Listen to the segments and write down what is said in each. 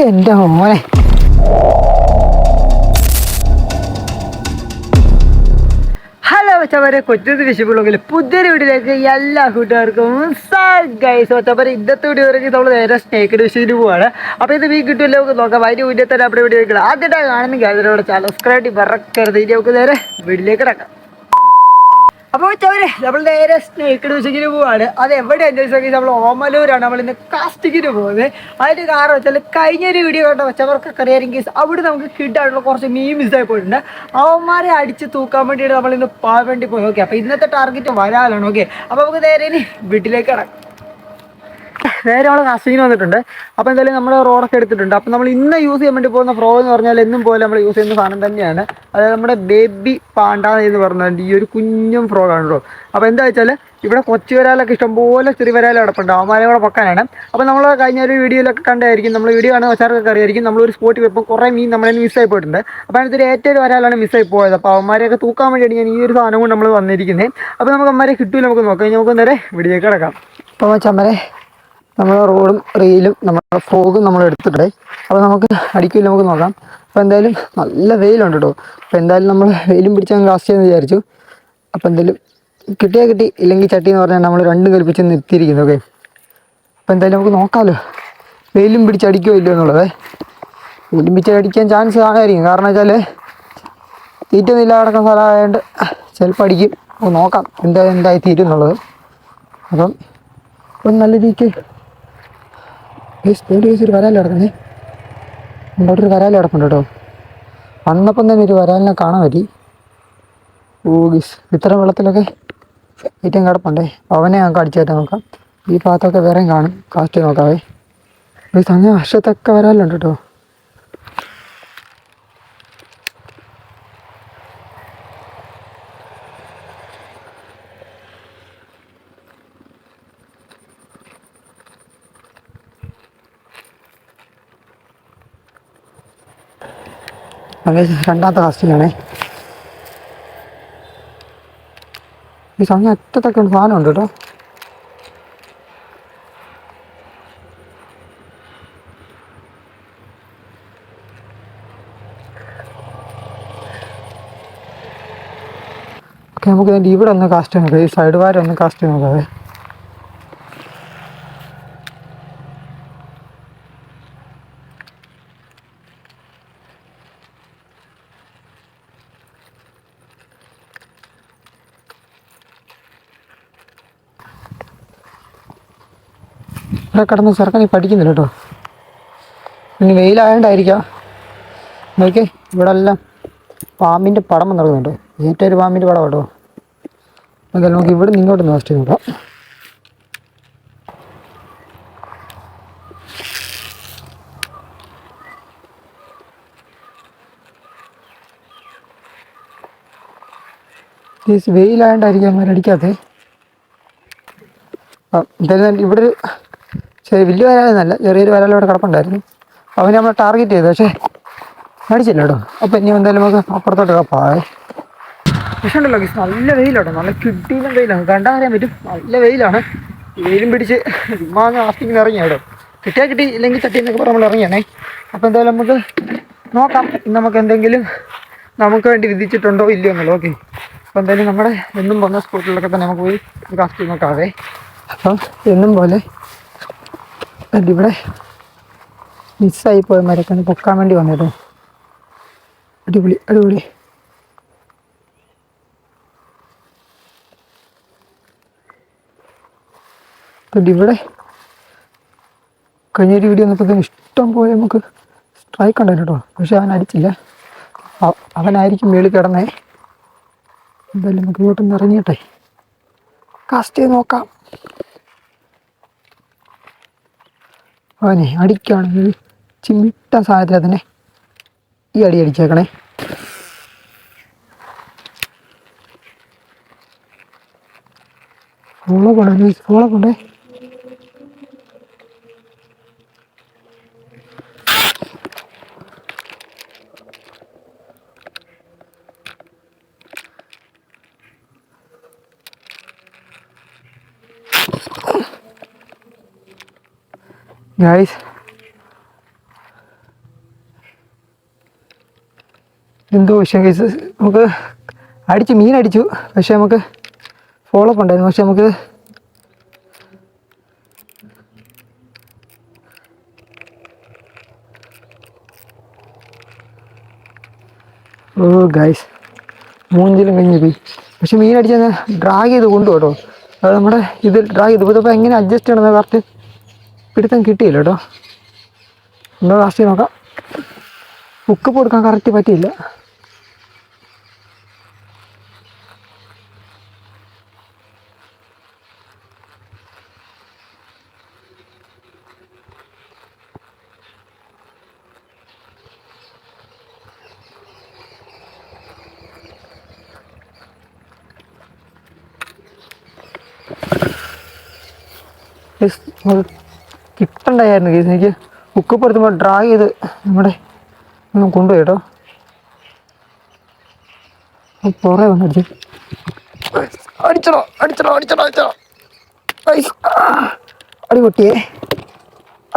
എൻ്റെ മോനെ ഹലോ ചവരെ കൊച്ചത് വിഷുബ്ലോഗിൽ പുതിയൊരു വീഡിയോയിലേക്ക് എല്ലാ കൂട്ടുകാർക്കും ഗൈസ് ചവരെ ഇന്നത്തെ വീഡിയോ വരെങ്കിൽ നമ്മൾ നേരെ സ്നേക്ക് വിഷുവിന് പോവാണ്. അപ്പോൾ ഇത് വീ കിട്ടുമല്ലോ നമുക്ക് നോക്കാം. അതിന് വീഡിയോ തന്നെ അവിടെ വീഡിയോ വെക്കണം. ആദ്യമായിട്ട് കാണുന്നെങ്കിൽ അതിനോട് സബ്സ്ക്രൈബ് മറക്കരുത്. ഇനി നമുക്ക് നേരെ വീട്ടിലേക്ക് കിടക്കാം. അപ്പോൾ ചവരെ നമ്മൾ നേരെ സ്നേക്ക് വിഷുവിന് പോവാണ്. അത് എവിടെ അന്വേഷിച്ചെങ്കിൽ നമ്മൾ ഓമലൂരാണ് നമ്മൾ ഇന്ന് കാസ്റ്റിങ്ങിന് പോകുന്നത്. അതിൻ്റെ കാരണം വെച്ചാൽ കഴിഞ്ഞൊരു വീഡിയോ കണ്ട വെച്ചവർക്കൊക്കെ അറിയാമെങ്കിൽ അവിടെ നമുക്ക് കിട്ടാനുള്ള കുറച്ച് മീൻ മിസ്സായി പോയിട്ടുണ്ട്. അവന്മാരെ അടിച്ച് തൂക്കാൻ വേണ്ടിയിട്ട് നമ്മൾ ഇന്ന് പോകാൻ വേണ്ടി പോയി. ഓക്കെ, അപ്പോൾ ഇന്നത്തെ ടാർഗറ്റ് വരാലാണ്. ഓക്കെ, അപ്പോൾ നമുക്ക് നേരെ ഇനി വീട്ടിലേക്ക് കിടക്കാം. നേരെ നമ്മൾ കാസ്റ്റിങ്ങിന് വന്നിട്ടുണ്ട്. അപ്പോൾ എന്തായാലും നമ്മൾ റോഡൊക്കെ എടുത്തിട്ടുണ്ട്. അപ്പോൾ നമ്മൾ ഇന്ന് യൂസ് ചെയ്യാൻ വേണ്ടി പോകുന്ന ഫ്രോ എന്ന് പറഞ്ഞാൽ എന്നും പോലെ നമ്മൾ യൂസ് ചെയ്യുന്ന സാധനം തന്നെയാണ്. അതായത് നമ്മുടെ ബേബി പാണ്ട എന്ന് പറഞ്ഞാൽ ഈ ഒരു കുഞ്ഞും ഫ്രോ കാണുള്ളൂ. അപ്പോൾ എന്താ വെച്ചാൽ ഇവിടെ കൊച്ചു വരാലൊക്കെ ഇഷ്ടംപോലെ ചെറിയ വരാലും കിടപ്പുണ്ട്. അവന്മാരെ കൂടെ പൊക്കാനാണ്. അപ്പോൾ നമ്മൾ കഴിഞ്ഞ ഒരു വീഡിയോയിലൊക്കെ കണ്ടായിരിക്കും, നമ്മൾ വീഡിയോ ആണ് വെച്ചാർക്കൊക്കെ അറിയായിരിക്കും, നമ്മളൊരു സ്പോട്ടിൽ പോയപ്പോൾ കുറേ മീൻ നമ്മളതിന് മിസ്സായി പോയിട്ടുണ്ട്. അപ്പോൾ അതിനകത്തൊരു ഏറ്റവും വരാലാണ് മിസ്സായി പോയത്. അപ്പോൾ അവന്മാരെയൊക്കെ തൂക്കാൻ വേണ്ടിയിട്ട് ഞാൻ ഈ ഒരു സാധനം കൊണ്ട് നമ്മൾ വന്നിരിക്കുന്നത്. അപ്പോൾ നമുക്ക് അവന്മാരെ കിട്ടുമല്ലോ, നമുക്ക് നോക്കാം. ഇനി നമുക്ക് നേരെ വീഡിയോക്ക് കിടക്കാം. അപ്പോൾ ചമ്മരെ നമ്മളെ റോഡും റീലും നമ്മുടെ ഫ്രോഗും നമ്മൾ എടുത്തിട്ടേ. അപ്പോൾ നമുക്ക് അടിക്കില്ല, നമുക്ക് നോക്കാം. അപ്പോൾ എന്തായാലും നല്ല വെയിലുണ്ട് കേട്ടോ. അപ്പോൾ എന്തായാലും നമ്മൾ വെയിലും പിടിച്ചാൽ കാസ്റ്റ് ചെയ്യാമെന്ന് വിചാരിച്ചു. അപ്പോൾ എന്തായാലും കിട്ടിയാൽ കിട്ടി, ഇല്ലെങ്കിൽ ചട്ടി എന്ന് പറഞ്ഞാൽ നമ്മൾ രണ്ടും കൽപ്പിച്ച് നിർത്തിയിരിക്കുന്നു. ഓക്കെ, അപ്പോൾ എന്തായാലും നമുക്ക് നോക്കാമല്ലോ വെയിലും പിടിച്ചടിക്കുമോ ഇല്ലയോ എന്നുള്ളത്. വെയിലും പിടിച്ചടിക്കാൻ ചാൻസ് കാണുമായിരിക്കും. കാരണം വെച്ചാൽ തീറ്റൊന്നും ഇല്ല കിടക്കുന്ന സ്ഥലമായതുകൊണ്ട് ചിലപ്പോൾ അടിക്കും. അപ്പോൾ നോക്കാം എന്തായി തീരും എന്നുള്ളത്. അപ്പം നല്ല രീതിക്ക് ഒരു വരാൽ കിടക്കുന്നേ. മുമ്പോട്ടൊരു വരാൽ കിടപ്പുണ്ട് കേട്ടോ. വന്നപ്പം തന്നെ ഒരു വരാലിനെ കാണാൻ പറ്റി. ഇത്ര വെള്ളത്തിലൊക്കെ ഏറ്റവും കിടപ്പുണ്ടേ. അവനെ ഞങ്ങൾക്ക് അടിച്ചായിട്ട് നോക്കാം. ഈ ഭാഗത്തൊക്കെ വേറെയും കാണും. കാസ്റ്റ് നോക്കാവേ. അങ്ങ് വർഷത്തൊക്കെ വരാലുണ്ട് കേട്ടോ. രണ്ടാമത്തെ കാസ്റ്റിങ്ങാണേ. ഈ സമയം അറ്റത്തൊക്കെ ഒരു സാധനം ഉണ്ട് കേട്ടോ. ഓക്കെ, നമുക്ക് ഇതിൻ്റെ ഇവിടെ ഒന്ന് കാസ്റ്റ് നോക്കാം. ഈ സൈഡ് വാരം ഒന്ന് കാസ്റ്റ് നോക്കാവേ. ഇവിടെ കിടന്ന് ചെറുക്കൻ പഠിക്കുന്നില്ല കേട്ടോ. ഇനി വെയിലായതുകൊണ്ടായിരിക്കാം. നോക്കി ഇവിടെ എല്ലാം പാമ്പിൻ്റെ പടം നടക്കുന്നുണ്ട്. ഏറ്റവും ഒരു പാമ്പിൻ്റെ പടം കേട്ടോ. എന്തായാലും നമുക്ക് ഇവിടെ നിങ്ങോട്ട് നോസ്റ്റ് നോക്കാം. വെയിലായതുകൊണ്ടായിരിക്കും അവരടിക്കാത്തത്. എന്തായാലും ഇവിടെ ഒരു വലിയ വരാലെന്നല്ല, ചെറിയൊരു വരാൽ ഇവിടെ കിടപ്പുണ്ടായിരുന്നു. അവന് നമ്മൾ ടാർഗറ്റ് ചെയ്തു, പക്ഷേ അടിച്ചില്ല കേട്ടോ. അപ്പോൾ ഇനി എന്തായാലും നമുക്ക് അപ്പുറത്തോട്ട് കപ്പാവേ. പക്ഷേ ഉണ്ടല്ലോ നല്ല വെയിലാട്ടോ. നല്ല കിട്ടിയും വെയിലാണ്, കണ്ടാൽ അറിയാൻ പറ്റും. നല്ല വെയിലാണ്. വെയിലും പിടിച്ച് ചുമ്മാങ്ങ് ആസ്റ്റിങ്ങിന് ഇറങ്ങിയ കേട്ടോ. കിട്ടിയാൽ കിട്ടി, ഇല്ലെങ്കിൽ ചട്ടി എന്നൊക്കെ പറഞ്ഞ് നമ്മൾ ഇറങ്ങിയാണേ. അപ്പോൾ എന്തായാലും നമുക്ക് നോക്കാം നമുക്ക് എന്തെങ്കിലും നമുക്ക് വേണ്ടി വിധിച്ചിട്ടുണ്ടോ ഇല്ലയോ എന്നുള്ളത്. ഓക്കെ, അപ്പോൾ എന്തായാലും നമ്മുടെ എന്നും പോകുന്ന സ്പോട്ടിലൊക്കെ തന്നെ നമുക്ക് പോയി കാസ്റ്റ് നോക്കാവേ. അപ്പം എന്നും പോലെ ഇവിടെ മിസ്സായി പോയ മരക്കാണ് പൊക്കാൻ വേണ്ടി വന്നത്. അടിപൊളി അടിപൊളി. ഇവിടെ കഴിഞ്ഞൊരു വീഡിയോ വന്നപ്പോഴത്തേക്കും ഇഷ്ടം പോലെ നമുക്ക് സ്ട്രൈക്ക് ഉണ്ടായിരുന്നു കേട്ടോ. പക്ഷെ അവൻ അടിച്ചില്ല. അവനായിരിക്കും മേളിൽ കിടന്നേ. എന്തായാലും നമുക്ക് ഇങ്ങോട്ടൊന്ന് ഇറങ്ങിയിട്ടെ കാസ്റ്റ് ചെയ്ത് നോക്കാം. അവനെ അടിക്കുകയാണെങ്കിൽ ചിമ്മിട്ട സാധനത്തിൽ തന്നെ ഈ അടി അടിച്ചേക്കണേ. ഫോളോ കൊണ്ടേ ഗൈസ്. എന്തോ വിഷയം കേസ് നമുക്ക് അടിച്ചു മീൻ അടിച്ചു. പക്ഷെ നമുക്ക് ഫോളോ അപ്പ് ഉണ്ടായിരുന്നു. പക്ഷെ നമുക്ക് ഗൈസ് മൂഞ്ചിലും കഴിഞ്ഞ് പോയി. പക്ഷെ മീൻ അടിച്ചാൽ ഡ്രാഗ് ചെയ്ത് കൊണ്ടു കേട്ടോ. അത് നമ്മുടെ ഇത് ഡ്രാഗ് ചെയ്ത് ഇതിപ്പോൾ എങ്ങനെ അഡ്ജസ്റ്റ് ചെയ്യണമെന്ന് കറക്റ്റ് പിടുത്തം കിട്ടിയില്ല കേട്ടോ. എന്താ ലാസ്റ്റ് നോക്കാം. ഹുക്ക് കൊടുക്കാൻ കറക്റ്റ് പറ്റിയില്ല. കിട്ടണ്ടായിരുന്നു കേസ്. എനിക്ക് ഹുക്കപ്പ് എടുത്തുമ്പോൾ ഡ്രാഗ് ചെയ്ത് നമ്മുടെ കൊണ്ടുപോയി കേട്ടോ. പുറേ വന്ന് അടിച്ചോ അടിച്ചോ അടിച്ചോ അടിച്ചോ. അടി പൊട്ടിയേ,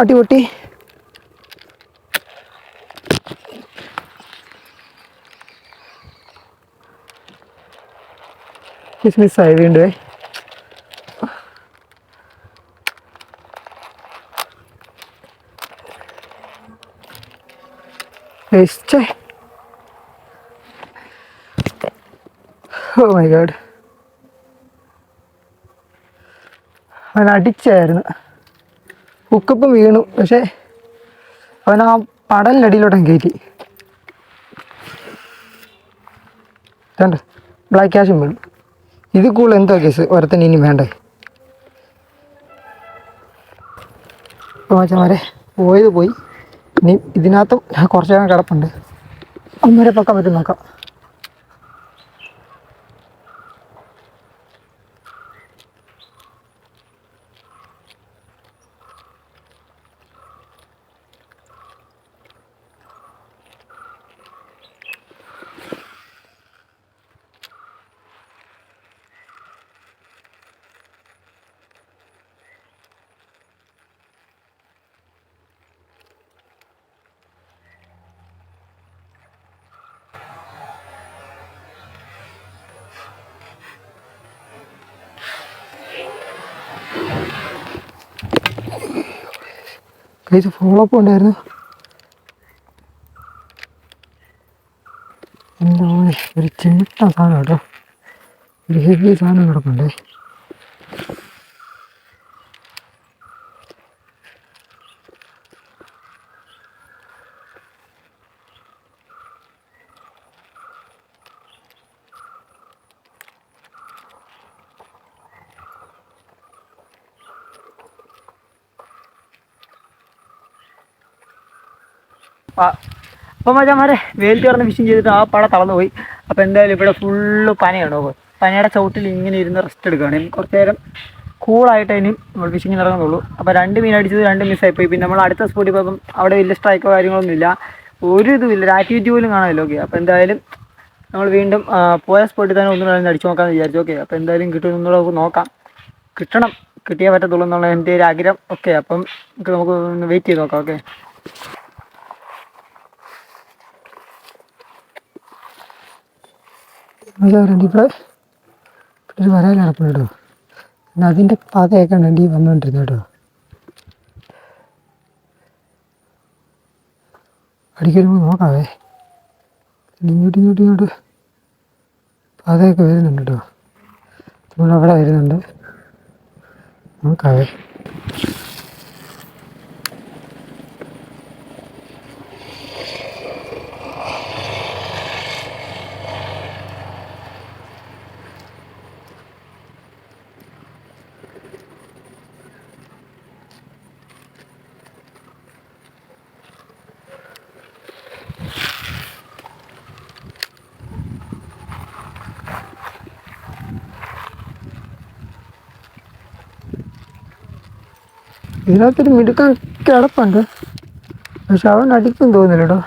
അടി പൊട്ടി. മിസ്സായി വീണ്ടും. ഓ മൈ ഗോഡ്, അവൻ അടിച്ചായിരുന്നു. ഹുക്കപ്പം വീണു. പക്ഷെ അവൻ ആ പടലിനടിയിലോട്ടം കയറ്റി. കണ്ട് ബ്ലാക്ക് ക്യാഷും വീണു. ഇത് കൂടുതൽ എന്തോ കേസ് ഒരുത്തന്നെ ഇനി വേണ്ടേ. അപ്പോൾ മച്ചന്മാരെ പോയത് പോയി. ഇനി ഇതിനകത്തും കുറച്ച് നേരം കിടപ്പുണ്ട്. അന്നേരം പൊക്കാൻ പറ്റും നോക്കാം. ഇത് ഫോളോ അപ്പ് ഉണ്ടായിരുന്നു. എന്താ ഒരു ചെട്ട സാധനം കേട്ടോ, ഒരു ഹെവി സാധനം കിടപ്പുണ്ടേ. അപ്പം മച്ചാന്മാരെ വെയിൽ ചേർന്ന് ഫിഷിങ് ചെയ്തിട്ട് ആ പട തളർന്നു പോയി. അപ്പോൾ എന്തായാലും ഇവിടെ ഫുള്ള് പനയാണ്. പനയുടെ ചവിട്ടിൽ ഇങ്ങനെ ഇരുന്ന് റെസ്റ്റ് എടുക്കുകയാണ്. കുറച്ച് നേരം കൂളായിട്ട് ഇനി നമ്മൾ ഫിഷിങ്ങിന് ഇറങ്ങുന്നുള്ളൂ. അപ്പോൾ 2 മീൻ അടിച്ചത് 2 മിസ്സായിപ്പോയി. പിന്നെ നമ്മൾ അടുത്ത സ്പോട്ടിൽ പോയപ്പം അവിടെ വലിയ സ്ട്രൈക്കോ കാര്യങ്ങളൊന്നും ഇല്ല, ഒരു ഇതുമില്ല, ഒരു ആക്ടിവിറ്റി പോലും കാണാമല്ലോ. ഓക്കെ, അപ്പോൾ എന്തായാലും നമ്മൾ വീണ്ടും പോയ സ്പോട്ടിൽ തന്നെ ഒന്നും അടിച്ചു നോക്കാമെന്ന് വിചാരിച്ചു. ഓക്കെ, അപ്പോൾ എന്തായാലും കിട്ടുമെന്നുള്ള നമുക്ക് നോക്കാം. കിട്ടണം, കിട്ടിയേ പറ്റത്തുള്ളൂ എന്നുള്ള എൻ്റെ ഒരു ആഗ്രഹം. ഓക്കെ, അപ്പം നമുക്ക് വെയിറ്റ് ചെയ്ത് നോക്കാം. ഓക്കെ, ഇവിടെ ഒരു വരാൻ നടക്കുന്നു കേട്ടോ. പിന്നെ അതിൻ്റെ പതയൊക്കെ ഉണ്ട് വന്നുകൊണ്ടിരുന്നു കേട്ടോ. അടിക്കരുമ്പോൾ നോക്കാവേ. ഇങ്ങോട്ട് പതയൊക്കെ വരുന്നുണ്ട് കേട്ടോ. നമ്മളവിടെ വരുന്നുണ്ട്, നോക്കാവേ. ഇതിനകത്തൊരു മിടുക്കാൻ കിടപ്പുണ്ട്, പക്ഷെ അവൻ അടിക്കും തോന്നില്ല കേട്ടോ.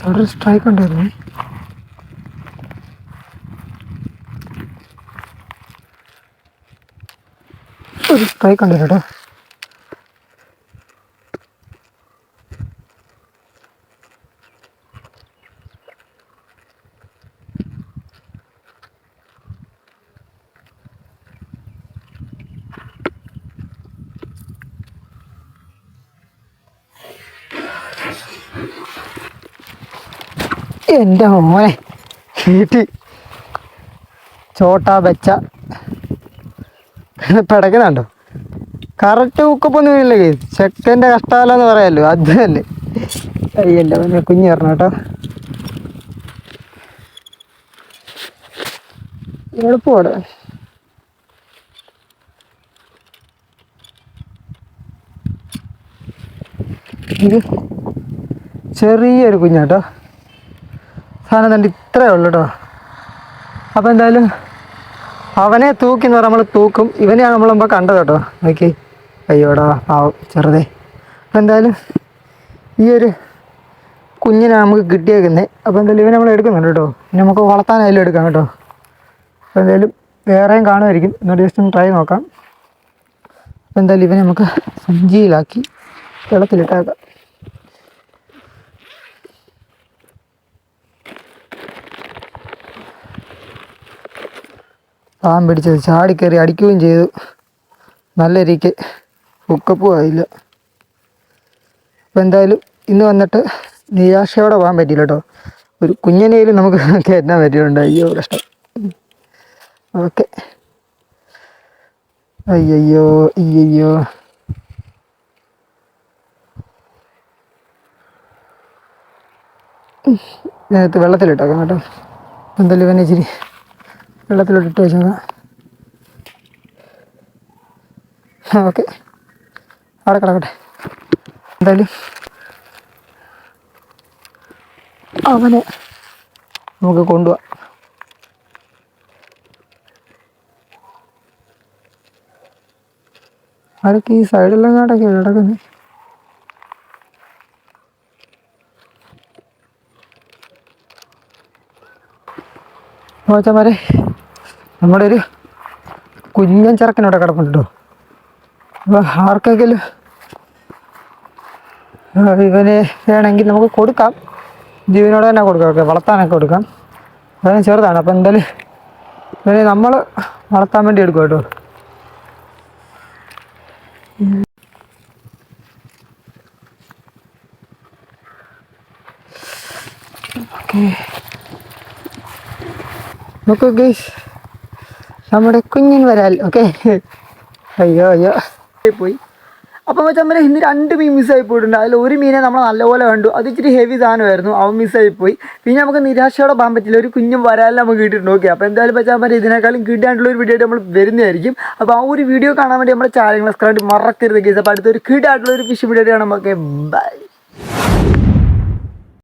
അവിടെ ഒരു സ്ട്രൈക്ക് ഉണ്ടായിരുന്നു. ഒരു സ്ട്രൈക്ക് ഉണ്ടായിരുന്നു കേട്ടോ. എൻ്റെ മോനെ കിട്ടി. ചോട്ടാ ബച്ച പിടക്കുന്നുണ്ടോ? കറക്റ്റ് ഹുക്കപ്പൊന്നും ഇല്ല. ചെക്കൻ്റെ കഷ്ടകാലം പറയാമല്ലോ, അത് തന്നെ. അയ്യല്ല മോനെ, കുഞ്ഞ് പറഞ്ഞു കേട്ടോ. എളുപ്പമാണ്. ഇത് ചെറിയൊരു കുഞ്ഞാട്ടോ. സാധനം തന്നെ ഇത്രയേ ഉള്ളൂ കേട്ടോ. അപ്പോൾ എന്തായാലും അവനെ തൂക്കി എന്ന് പറഞ്ഞാൽ നമ്മൾ തൂക്കും. ഇവനെയാണ് നമ്മൾ മുമ്പ് കണ്ടത് കേട്ടോ. നോക്കി, അയ്യോടാ പാവം ചെറുതേ. അപ്പോൾ എന്തായാലും ഈ ഒരു കുഞ്ഞിനെ നമുക്ക് കിട്ടിയേക്കുന്നത്. അപ്പോൾ എന്തായാലും ഇവനെ നമ്മൾ എടുക്കുന്നുണ്ട് കേട്ടോ. ഇനി നമുക്ക് വളർത്താനായാലും എടുക്കാം കേട്ടോ. അപ്പോൾ എന്തായാലും വേറെയും കാണുമായിരിക്കും. എന്നോട് ജസ്റ്റ് ഒന്ന് ട്രൈ നോക്കാം. അപ്പോൾ എന്തായാലും ഇവനെ നമുക്ക് സഞ്ചിയിലാക്കി വെള്ളത്തിലിട്ടേക്കാം. പാമ്പ് പിടിച്ചത് ചാടിക്കയറി അടിക്കുകയും ചെയ്തു. നല്ല രീതിക്ക് ഹുക്കപ്പും ആയില്ല. അപ്പോൾ എന്തായാലും ഇന്ന് വന്നിട്ട് നിരാശയോടെ പോകാൻ പറ്റിയില്ല കേട്ടോ. ഒരു കുഞ്ഞിനെയും നമുക്ക് കയറ്റാൻ പറ്റിയിട്ടുണ്ട്. അയ്യോ കഷ്ടം. ഓക്കെ. അയ്യോ അയ്യോ. ഇതിനകത്ത് വെള്ളത്തിലിട്ടേക്കാം കേട്ടോ. എന്തായാലും ഇവനെ ഇച്ചിരി വെള്ളത്തിലോട്ടിട്ട് വെച്ചേക്കാം. ഓക്കെ, അവിടെ കിടക്കട്ടെ. എന്തായാലും അവനെ നമുക്ക് കൊണ്ടുപോവാം. അതൊക്കെ ഈ സൈഡെല്ലാം കാട്ടൊക്കെ കിടക്കുന്നത്. നോച്ചമാരെ, നമ്മുടെ ഒരു കുഞ്ഞൻ ചെറുക്കനോടെ കിടപ്പുണ്ടോ. അപ്പോൾ ആർക്കെങ്കിലും ഇവനെ വേണമെങ്കിൽ നമുക്ക് കൊടുക്കാം. ജീവനോട് തന്നെ കൊടുക്കാം. ഓക്കെ, വളർത്താനൊക്കെ കൊടുക്കാം. അതായത് ചെറുതാണ്. അപ്പോൾ എന്തായാലും ഇവനെ നമ്മൾ വളർത്താൻ വേണ്ടി എടുക്കും കേട്ടോ. ഓക്കെ, നോക്കൂ ഗയ്സ്, നമ്മുടെ കുഞ്ഞിൻ വരാൽ. ഓക്കെ, അയ്യോ അയ്യോ പോയി. അപ്പോൾ വെച്ചാൽ ഇന്ന് 2 മീൻ മിസ്സായി പോയിട്ടുണ്ട്. അതിൽ ഒരു മീനെ നമ്മൾ നല്ലപോലെ കണ്ടു. അത് ഇച്ചിരി ഹെവി സാധനമായിരുന്നു. അവൻ മിസ്സായി പോയി. പിന്നെ നമുക്ക് നിരാശയോടെ പോകാൻ പറ്റില്ല. ഒരു കുഞ്ഞും വരാലും നമുക്ക് കിട്ടിയിട്ടുണ്ട്. ഓക്കെ, അപ്പോൾ എന്തായാലും വെച്ചാൽ ഇതിനേക്കാളും കിട്ടാനുള്ള ഒരു വീഡിയോ ആയിട്ട് നമ്മൾ വരുന്നതായിരിക്കും. അപ്പോൾ ആ ഒരു വീഡിയോ കാണാൻ വേണ്ടി നമ്മുടെ ചാനൽ സബ്സ്ക്രൈബ് മറക്കരുത് ഗയ്സ്. അപ്പോൾ അടുത്തൊരു കിട്ടായിട്ടുള്ള ഒരു ഫിഷ് വീഡിയോ ആണ്. നമുക്ക് ബൈ.